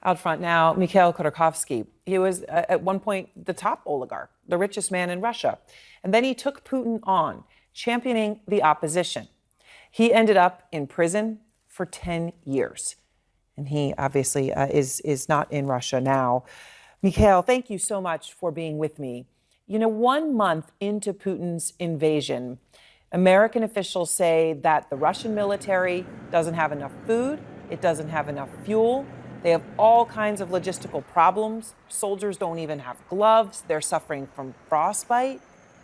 Out front now, Mikhail Khodorkovsky. He was at one point the top oligarch, the richest man in Russia. And then he took Putin on, championing the opposition. He ended up in prison for 10 years. And he obviously is not in Russia now. Mikhail, thank you so much for being with me. You know, 1 month into Putin's invasion, American officials say that the Russian military doesn't have enough food, it doesn't have enough fuel. They have all kinds of logistical problems. Soldiers don't even have gloves. They're suffering from frostbite.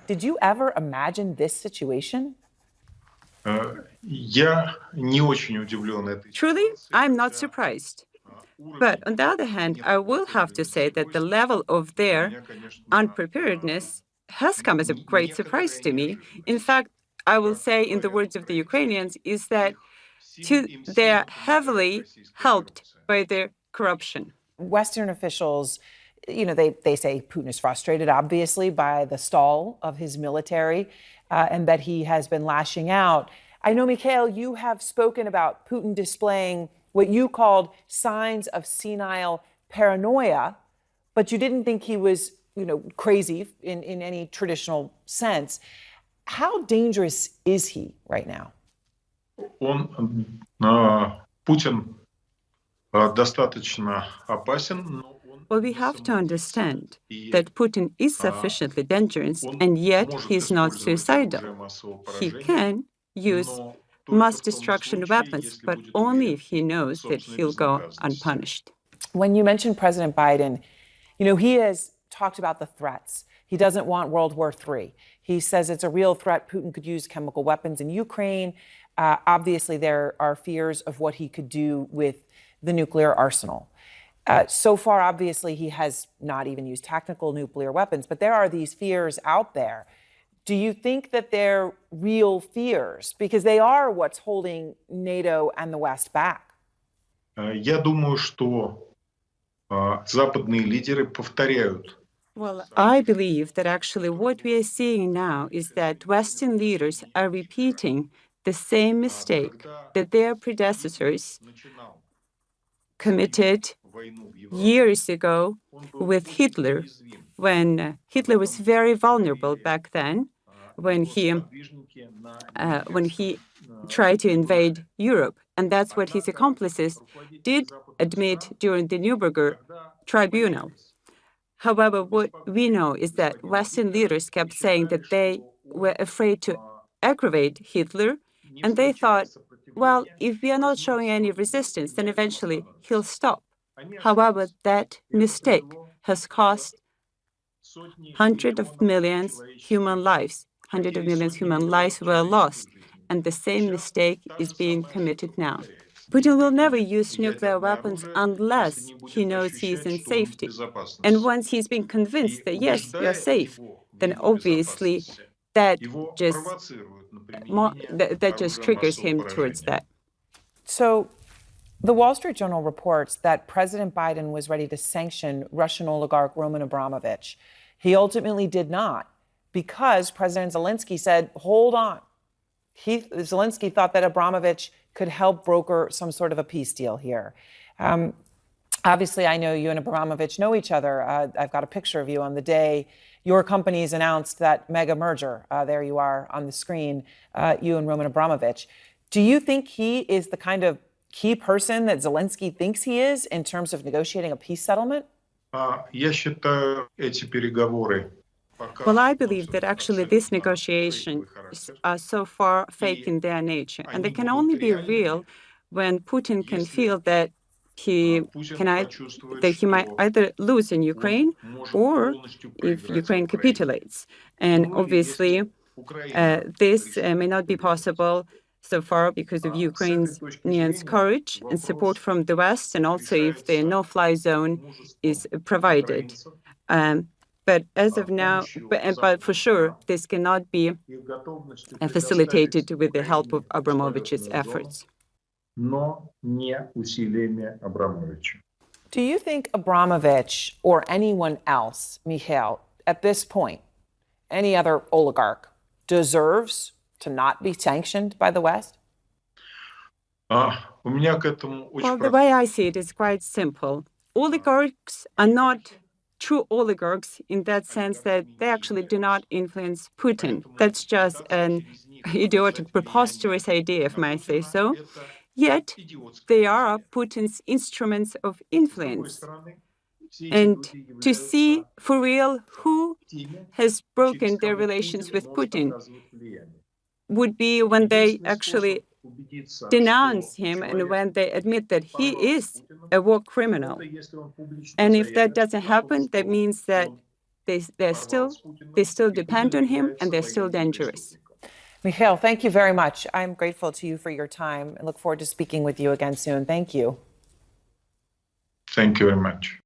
Did you ever imagine this situation? Truly, I'm not surprised. But on the other hand, I will have to say that the level of their unpreparedness has come as a great surprise to me. In fact, I will say, in the words of the Ukrainians, is that they're heavily helped by their corruption. Western officials, you know, they say Putin is frustrated, obviously, by the stall of his military and that he has been lashing out. I know, Mikhail, you have spoken about Putin displaying what you called signs of senile paranoia, but you didn't think he was, you know, crazy in any traditional sense. How dangerous is he right now? Putin достаточно опасен. Well, we have to understand that Putin is sufficiently dangerous, and yet he's not suicidal. He can use mass destruction weapons, but only if he knows that he'll go unpunished. When you mentioned President Biden, you know, he has talked about the threats. He doesn't want World War III. He says it's a real threat. Putin could use chemical weapons in Ukraine. Obviously, there are fears of what he could do with the nuclear arsenal. So far, obviously, he has not even used tactical nuclear weapons, but there are these fears out there. Do you think that they're real fears? Because they are what's holding NATO and the West back. Я думаю, что западные лидеры повторяют. Well, I believe that actually what we are seeing now is that Western leaders are repeating the same mistake that their predecessors committed years ago with Hitler, when Hitler was very vulnerable back then, when he tried to invade Europe. And that's what his accomplices did admit during the Nuremberg tribunal. However, what we know is that Western leaders kept saying that they were afraid to aggravate Hitler, and they thought, well, if we are not showing any resistance, then eventually he'll stop. However, that mistake has cost hundreds of millions human lives. Hundreds of millions human lives were lost, and the same mistake is being committed now. Putin will never use nuclear weapons unless he knows he's in safety. And once he's been convinced that, yes, you're safe, then obviously that just triggers him towards that. So the Wall Street Journal reports that President Biden was ready to sanction Russian oligarch Roman Abramovich. He ultimately did not, because President Zelensky said, hold on. Zelensky thought that Abramovich could help broker some sort of a peace deal here. Obviously, I know you and Abramovich know each other. I've got a picture of you on the day your companies announced that mega merger. There you are on the screen, you and Roman Abramovich. Do you think he is the kind of key person that Zelensky thinks he is in terms of negotiating a peace settlement? Я считаю, эти переговоры. Well, I believe that actually these negotiations are so far fake in their nature, and they can only be real when Putin can feel that he might either lose in Ukraine or if Ukraine capitulates. And obviously, this may not be possible so far because of Ukrainians' courage and support from the West, and also if the no-fly zone is provided. But as of now, but for sure, this cannot be facilitated with the help of Abramovich's efforts. Do you think Abramovich or anyone else, Mikhail, at this point, any other oligarch, deserves to not be sanctioned by the West? Well, the way I see it is quite simple. oligarchs are not true oligarchs in that sense that they actually do not influence Putin. That's just an idiotic, preposterous idea, if I may say so. Yet, they are Putin's instruments of influence. And to see for real who has broken their relations with Putin would be when they actually denounce him and when they admit that he is a war criminal. And if that doesn't happen, that means that they still depend on him and they're still dangerous. Mikhail, thank you very much. I'm grateful to you for your time and look forward to speaking with you again soon. Thank you. Thank you very much.